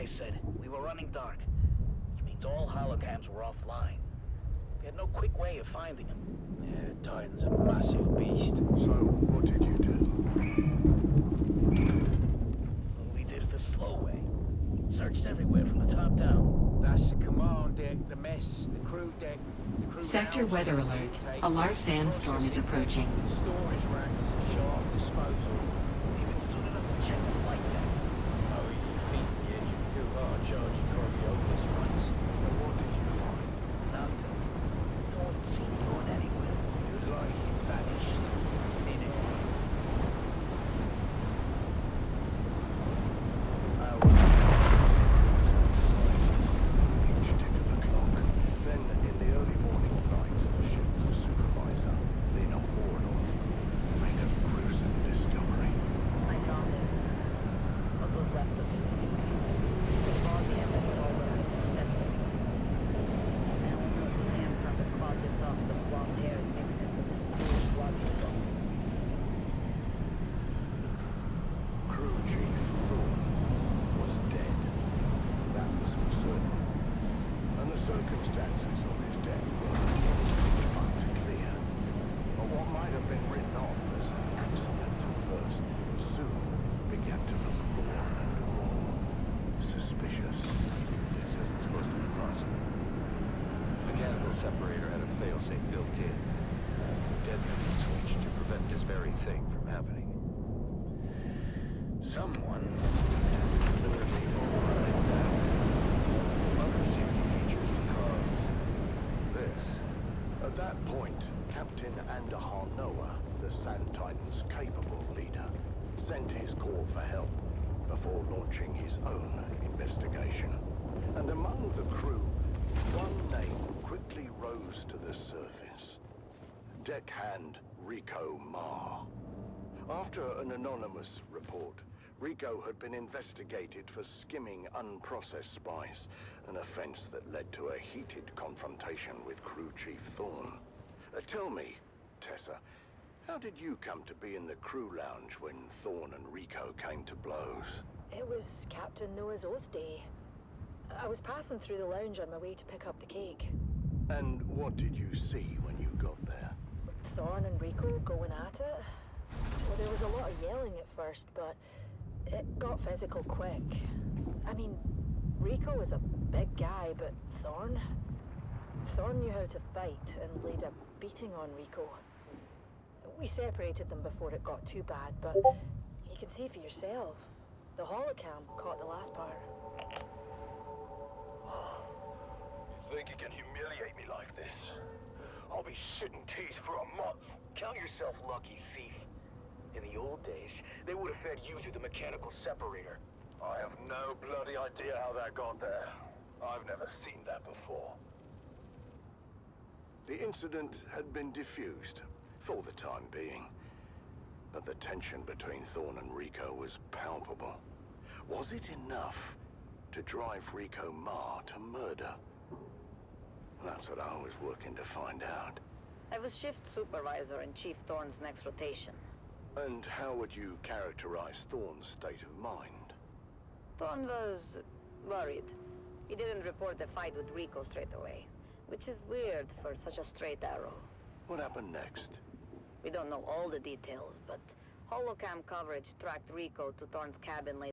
said. We were running dark, which means all holocams were offline. We had no quick way of finding them. Yeah, Titan's a massive beast. So, what did you do? Well, we did it the slow way. Searched everywhere from the top down. That's the command deck, the mess, the crew deck, the crew Sector lounge, weather alert. A large sandstorm is approaching. Storage racks, shaft disposal. Even soon enough to check the flight deck. Oh, easy feat, the engine too hard, charging Coriolis once. And what did you find? Nothing. No one seemed going anywhere. It was like he vanished. Thin air. Each tick of the clock. Then, in the early morning light, the ship's supervisor, Lena Wardle, made a gruesome discovery. I found it. What was left of it. The body and the all that I accepted. Now only his hand from the closet tossed the blonde hair mixed into this bluish bloody bone. Crew Chief Thorne was dead. That was for certain. And the circumstances of his death were unclear. But what might have been written off as an accident at first soon began to look more and more suspicious. This isn't supposed to be possible. Mechanical separator had a failsafe built in. Detonate switch to prevent this very thing from happening. Someone Deliberately override that. Other safety features to cause this. At that point, Captain Andahar Noah, the Sand Titan's capable leader, sent his call for help before launching his own investigation. And among the crew, one name quickly rose to the surface. Deckhand Rico Ma. After an anonymous report, Rico had been investigated for skimming unprocessed spice, an offense that led to a heated confrontation with Crew Chief Thorne. Tell me, Tessa, how did you come to be in the crew lounge when Thorne and Rico came to blows? It was Captain Noah's Oath Day. I was passing through the lounge on my way to pick up the cake. And what did you see when you got there? Thorne and Rico going at it. Well, there was a lot of yelling at first, but it got physical quick. I mean, Rico was a big guy, but Thorne knew how to fight and laid a beating on Rico. We separated them before it got too bad, but you can see for yourself. The holocam caught the last part. You think you can humiliate me like this? I'll be shitting teeth for a month. Count yourself lucky, thief. In the old days, they would have fed you through the mechanical separator. I have no bloody idea how that got there. I've never seen that before. The incident had been diffused, for the time being. But the tension between Thorne and Rico was palpable. Was it enough to drive Rico Ma to murder? That's what I was working to find out. I was shift supervisor in Chief Thorne's next rotation. And how would you characterize Thorne's state of mind? Thorne was worried. He didn't report the fight with Rico straight away, which is weird for such a straight arrow. What happened next? We don't know all the details, but holocam coverage tracked Rico to Thorne's cabin later.